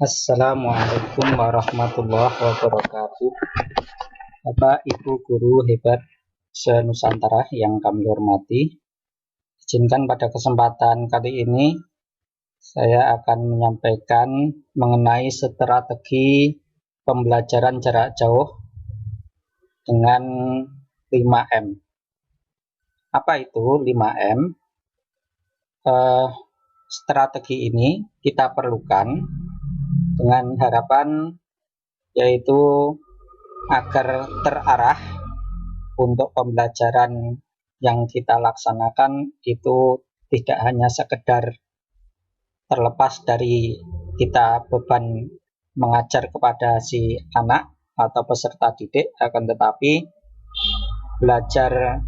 Assalamualaikum warahmatullahi wabarakatuh. Bapak, Ibu, guru hebat se-Nusantara yang kami hormati, izinkan pada kesempatan kali ini saya akan menyampaikan mengenai strategi pembelajaran jarak jauh dengan 5M. Apa itu 5M? Strategi ini kita perlukan dengan harapan yaitu agar terarah untuk pembelajaran yang kita laksanakan itu tidak hanya sekedar terlepas dari kita beban mengajar kepada si anak atau peserta didik, akan tetapi belajar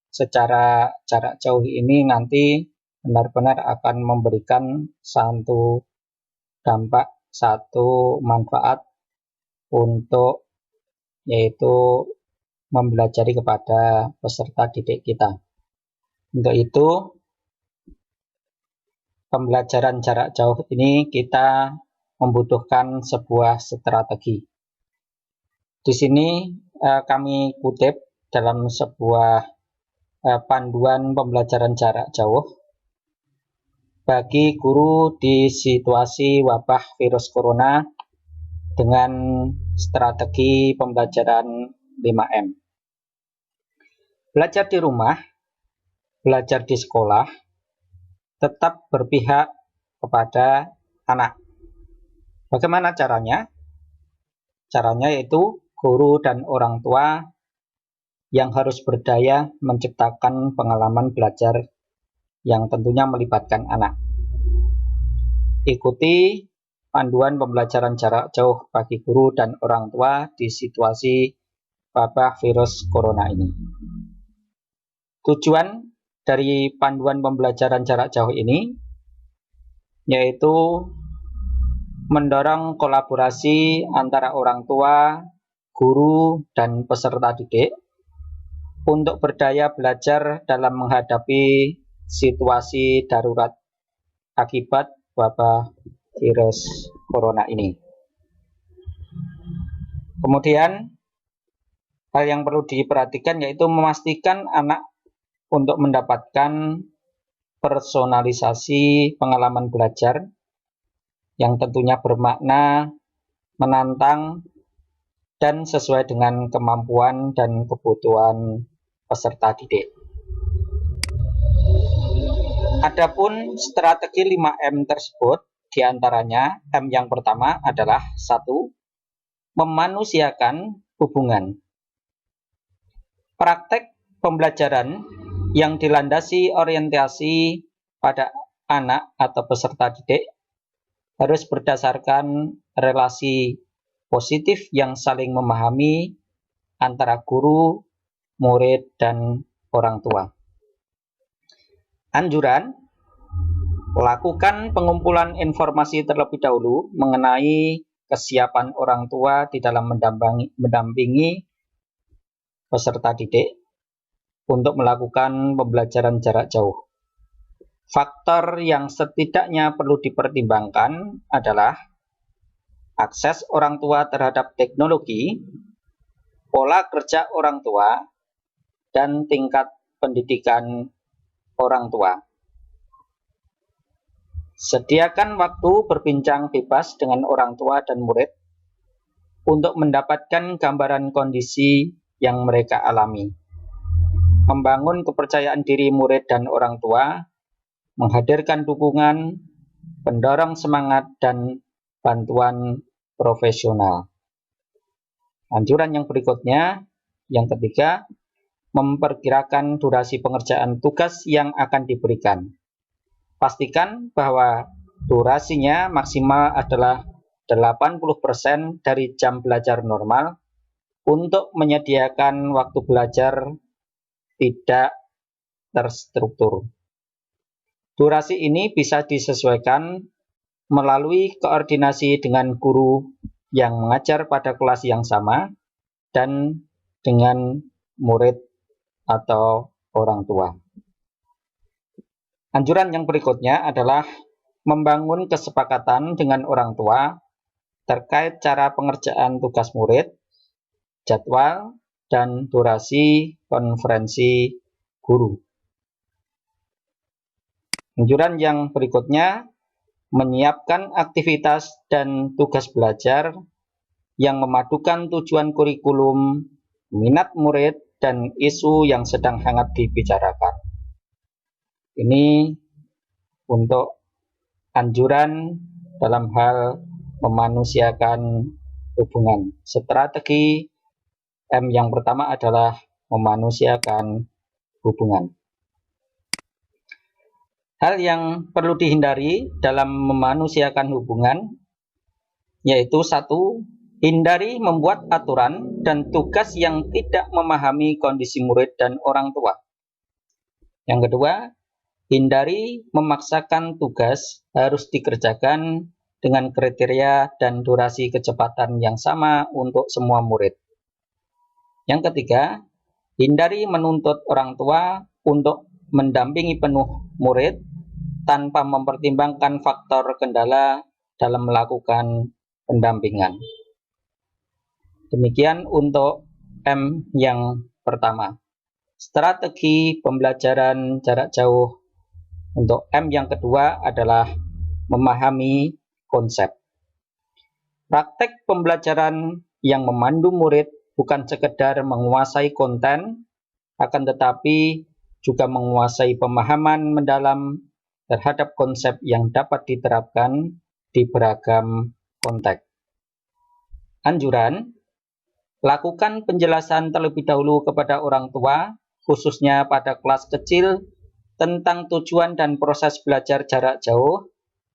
secara jarak jauh ini nanti benar-benar akan memberikan satu dampak, satu manfaat untuk yaitu mempelajari kepada peserta didik kita. Untuk itu, pembelajaran jarak jauh ini kita membutuhkan sebuah strategi. Di sini kami kutip dalam sebuah panduan pembelajaran jarak jauh bagi guru di situasi wabah virus corona dengan strategi pembelajaran 5M. Belajar di rumah, belajar di sekolah, tetap berpihak kepada anak. Bagaimana caranya? Caranya yaitu guru dan orang tua yang harus berdaya menciptakan pengalaman belajar yang tentunya melibatkan anak. Ikuti panduan pembelajaran jarak jauh bagi guru dan orang tua di situasi wabah virus corona ini. Tujuan dari panduan pembelajaran jarak jauh ini yaitu mendorong kolaborasi antara orang tua, guru, dan peserta didik untuk berdaya belajar dalam menghadapi situasi darurat akibat wabah virus corona ini. Kemudian hal yang perlu diperhatikan yaitu memastikan anak untuk mendapatkan personalisasi pengalaman belajar yang tentunya bermakna, menantang, dan sesuai dengan kemampuan dan kebutuhan peserta didik. Adapun strategi 5M tersebut, diantaranya M yang pertama adalah 1. Memanusiakan hubungan. Praktek pembelajaran yang dilandasi orientasi pada anak atau peserta didik harus berdasarkan relasi positif yang saling memahami antara guru, murid, dan orang tua. Anjuran, lakukan pengumpulan informasi terlebih dahulu mengenai kesiapan orang tua di dalam mendampingi peserta didik untuk melakukan pembelajaran jarak jauh. Faktor yang setidaknya perlu dipertimbangkan adalah akses orang tua terhadap teknologi, pola kerja orang tua, dan tingkat pendidikan orang tua. Sediakan waktu berbincang bebas dengan orang tua dan murid untuk mendapatkan gambaran kondisi yang mereka alami. Membangun kepercayaan diri murid dan orang tua, menghadirkan dukungan, pendorong semangat, dan bantuan profesional. Anjuran yang berikutnya, yang ketiga, memperkirakan durasi pengerjaan tugas yang akan diberikan. Pastikan bahwa durasinya maksimal adalah 80% dari jam belajar normal untuk menyediakan waktu belajar tidak terstruktur. Durasi ini bisa disesuaikan melalui koordinasi dengan guru yang mengajar pada kelas yang sama dan dengan murid atau orang tua. Anjuran yang berikutnya adalah membangun kesepakatan dengan orang tua terkait cara pengerjaan tugas murid, jadwal, dan durasi konferensi guru. Anjuran yang berikutnya, menyiapkan aktivitas dan tugas belajar yang memadukan tujuan kurikulum, minat murid, dan isu yang sedang hangat dibicarakan. Ini untuk anjuran dalam hal memanusiakan hubungan. Strategi M yang pertama adalah memanusiakan hubungan. Hal yang perlu dihindari dalam memanusiakan hubungan yaitu 1. Hindari membuat aturan dan tugas yang tidak memahami kondisi murid dan orang tua. Yang kedua, hindari memaksakan tugas harus dikerjakan dengan kriteria dan durasi kecepatan yang sama untuk semua murid. Yang ketiga, hindari menuntut orang tua untuk mendampingi penuh murid tanpa mempertimbangkan faktor kendala dalam melakukan pendampingan. Demikian untuk M yang pertama. Strategi pembelajaran jarak jauh untuk M yang kedua adalah memahami konsep. Praktek pembelajaran yang memandu murid bukan sekedar menguasai konten, akan tetapi juga menguasai pemahaman mendalam terhadap konsep yang dapat diterapkan di beragam konteks. Anjuran, lakukan penjelasan terlebih dahulu kepada orang tua, khususnya pada kelas kecil, tentang tujuan dan proses belajar jarak jauh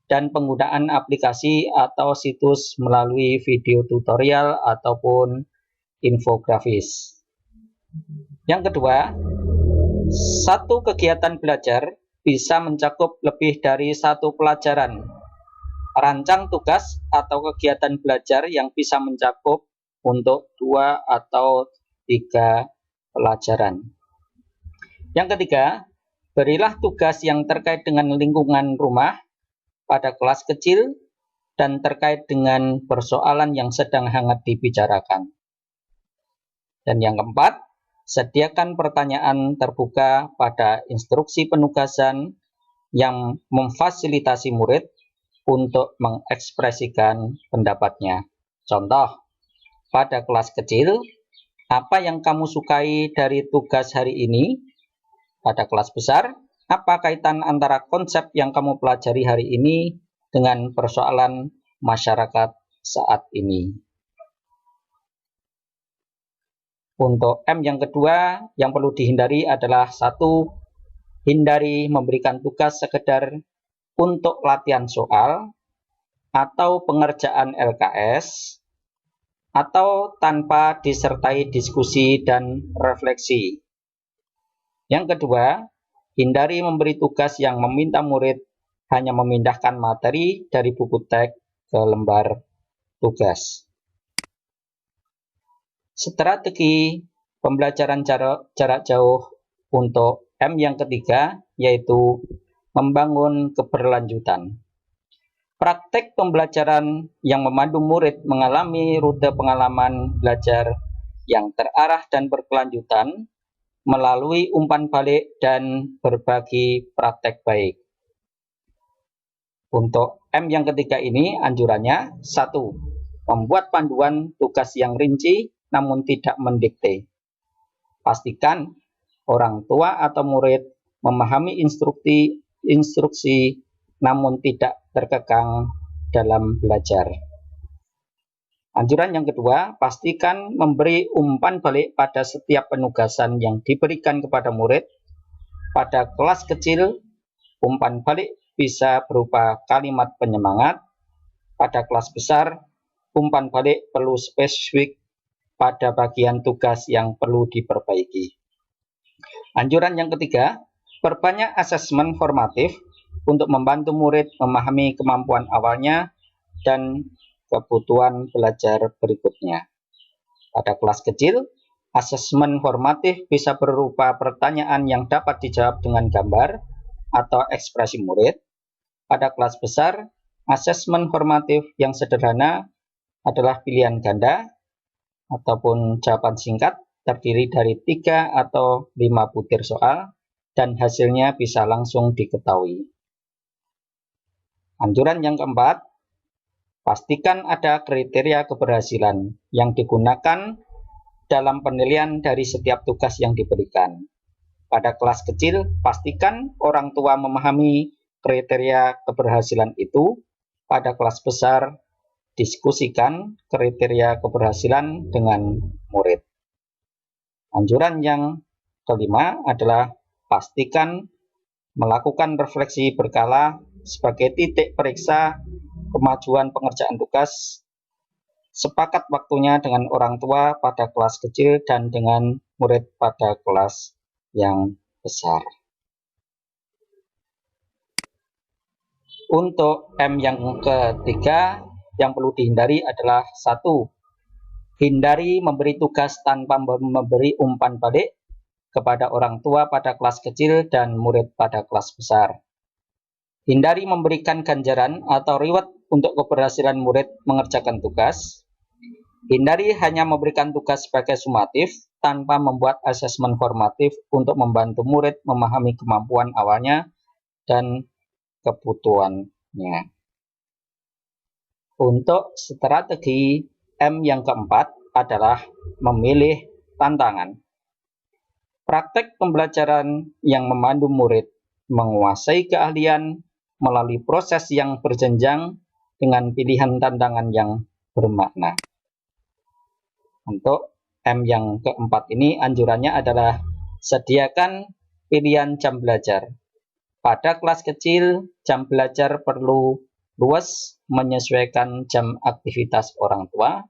dan penggunaan aplikasi atau situs melalui video tutorial ataupun infografis. Yang kedua, satu kegiatan belajar bisa mencakup lebih dari satu pelajaran. Rancang tugas atau kegiatan belajar yang bisa mencakup untuk 2 atau 3 pelajaran. Yang ketiga, berilah tugas yang terkait dengan lingkungan rumah pada kelas kecil dan terkait dengan persoalan yang sedang hangat dibicarakan. Dan yang keempat, sediakan pertanyaan terbuka pada instruksi penugasan yang memfasilitasi murid untuk mengekspresikan pendapatnya. Contoh, pada kelas kecil, apa yang kamu sukai dari tugas hari ini? Pada kelas besar, apa kaitan antara konsep yang kamu pelajari hari ini dengan persoalan masyarakat saat ini? Untuk M yang kedua, yang perlu dihindari adalah 1. Hindari memberikan tugas sekedar untuk latihan soal atau pengerjaan LKS, atau tanpa disertai diskusi dan refleksi. Yang kedua, hindari memberi tugas yang meminta murid hanya memindahkan materi dari buku teks ke lembar tugas. Strategi pembelajaran jarak jauh untuk M yang ketiga yaitu membangun keberlanjutan. Praktek pembelajaran yang memandu murid mengalami rute pengalaman belajar yang terarah dan berkelanjutan melalui umpan balik dan berbagi praktek baik. Untuk M yang ketiga ini anjurannya 1. Membuat panduan tugas yang rinci namun tidak mendikte. Pastikan orang tua atau murid memahami instruksi namun tidak terkekang dalam belajar. Anjuran yang kedua, pastikan memberi umpan balik pada setiap penugasan yang diberikan kepada murid. Pada kelas kecil, umpan balik bisa berupa kalimat penyemangat. Pada kelas besar, umpan balik perlu spesifik pada bagian tugas yang perlu diperbaiki. Anjuran yang ketiga, perbanyak asesmen formatif untuk membantu murid memahami kemampuan awalnya dan kebutuhan belajar berikutnya. Pada kelas kecil, asesmen formatif bisa berupa pertanyaan yang dapat dijawab dengan gambar atau ekspresi murid. pada kelas besar, asesmen formatif yang sederhana adalah pilihan ganda ataupun jawaban singkat terdiri dari 3 atau 5 butir soal dan hasilnya bisa langsung diketahui. Anjuran yang keempat, pastikan ada kriteria keberhasilan yang digunakan dalam penilaian dari setiap tugas yang diberikan. Pada kelas kecil, pastikan orang tua memahami kriteria keberhasilan itu. Pada kelas besar, diskusikan kriteria keberhasilan dengan murid. Anjuran yang kelima adalah pastikan melakukan refleksi berkala sebagai titik periksa kemajuan pengerjaan tugas. Sepakat waktunya dengan orang tua pada kelas kecil dan dengan murid pada kelas yang besar. Untuk M yang ketiga, yang perlu dihindari adalah 1. Hindari memberi tugas tanpa memberi umpan balik kepada orang tua pada kelas kecil dan murid pada kelas besar. Hindari memberikan ganjaran atau reward untuk keberhasilan murid mengerjakan tugas. Hindari hanya memberikan tugas sebagai sumatif tanpa membuat asesmen formatif untuk membantu murid memahami kemampuan awalnya dan kebutuhannya. Untuk strategi M yang keempat adalah memilih tantangan. Praktek pembelajaran yang memandu murid menguasai keahlian melalui proses yang berjenjang dengan pilihan tantangan yang bermakna. Untuk M yang keempat ini anjurannya adalah sediakan pilihan jam belajar. Pada kelas kecil, jam belajar perlu luas menyesuaikan jam aktivitas orang tua.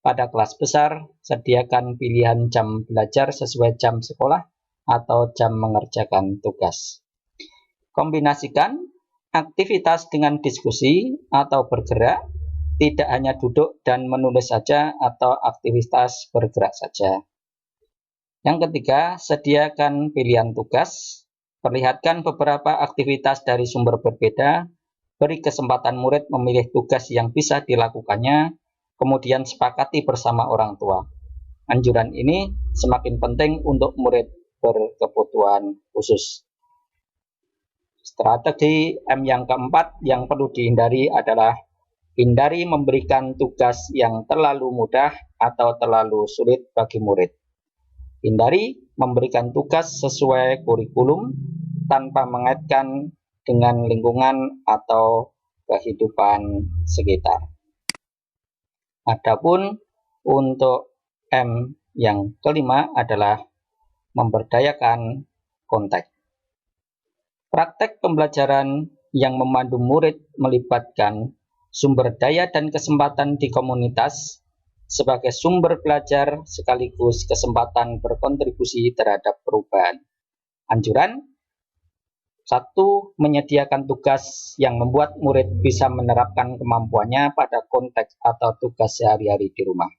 Pada kelas besar, sediakan pilihan jam belajar sesuai jam sekolah atau jam mengerjakan tugas. Kombinasikan aktivitas dengan diskusi atau bergerak, tidak hanya duduk dan menulis saja atau aktivitas bergerak saja. Yang ketiga, sediakan pilihan tugas. Perlihatkan beberapa aktivitas dari sumber berbeda, beri kesempatan murid memilih tugas yang bisa dilakukannya, kemudian sepakati bersama orang tua. Anjuran ini semakin penting untuk murid berkebutuhan khusus. Strategi M yang keempat yang perlu dihindari adalah hindari memberikan tugas yang terlalu mudah atau terlalu sulit bagi murid. Hindari memberikan tugas sesuai kurikulum tanpa mengaitkan dengan lingkungan atau kehidupan sekitar. Adapun untuk M yang kelima adalah memberdayakan konteks. Praktek pembelajaran yang memandu murid melibatkan sumber daya dan kesempatan di komunitas sebagai sumber belajar sekaligus kesempatan berkontribusi terhadap perubahan. Anjuran 1. Menyediakan tugas yang membuat murid bisa menerapkan kemampuannya pada konteks atau tugas sehari-hari di rumah.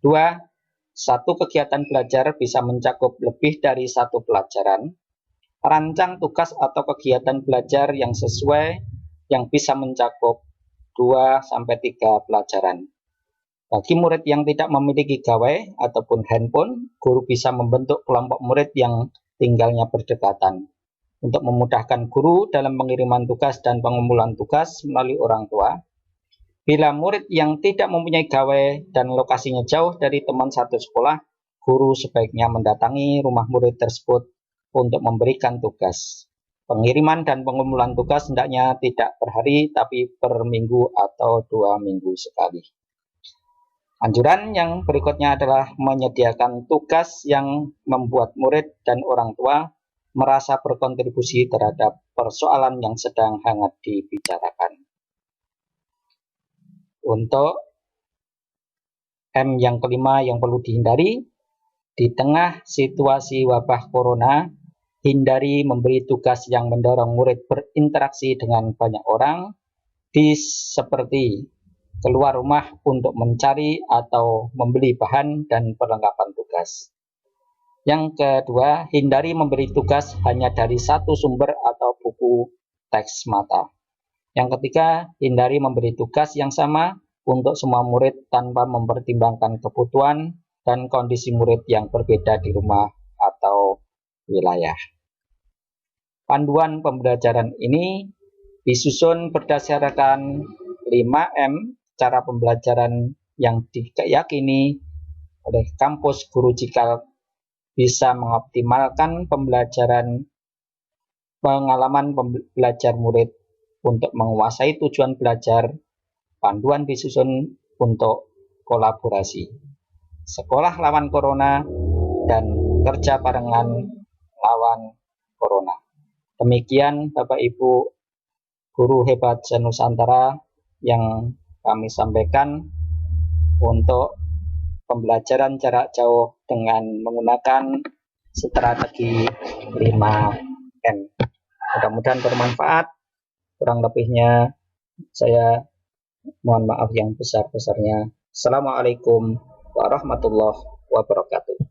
2. Satu kegiatan belajar bisa mencakup lebih dari satu pelajaran. Rancang tugas atau kegiatan belajar yang sesuai yang bisa mencakup 2-3 pelajaran. Bagi murid yang tidak memiliki gawai ataupun handphone, guru bisa membentuk kelompok murid yang tinggalnya berdekatan. Untuk memudahkan guru dalam pengiriman tugas dan pengumpulan tugas melalui orang tua, bila murid yang tidak mempunyai gawai dan lokasinya jauh dari teman satu sekolah, guru sebaiknya mendatangi rumah murid tersebut untuk memberikan tugas. Pengiriman dan pengumpulan tugas hendaknya tidak per hari, tapi per minggu atau 2 minggu sekali. Anjuran yang berikutnya adalah menyediakan tugas yang membuat murid dan orang tua merasa berkontribusi terhadap persoalan yang sedang hangat dibicarakan. Untuk M yang kelima yang perlu dihindari, di tengah situasi wabah corona, hindari memberi tugas yang mendorong murid berinteraksi dengan banyak orang, seperti keluar rumah untuk mencari atau membeli bahan dan perlengkapan tugas. Yang kedua, hindari memberi tugas hanya dari satu sumber atau buku teks mata. Yang ketiga, hindari memberi tugas yang sama untuk semua murid tanpa mempertimbangkan kebutuhan dan kondisi murid yang berbeda di rumah atau wilayah. Panduan pembelajaran ini disusun berdasarkan 5M, cara pembelajaran yang diyakini oleh kampus Guru Cikal bisa mengoptimalkan pengalaman belajar murid untuk menguasai tujuan belajar. Panduan disusun untuk kolaborasi, sekolah lawan corona, dan kerja barengan lawan corona. Demikian Bapak Ibu guru hebat se-Nusantara yang kami sampaikan untuk pembelajaran jarak jauh dengan menggunakan strategi 5M. Mudah-mudahan bermanfaat. Kurang lebihnya saya mohon maaf yang besar-besarnya. Assalamualaikum warahmatullahi wabarakatuh.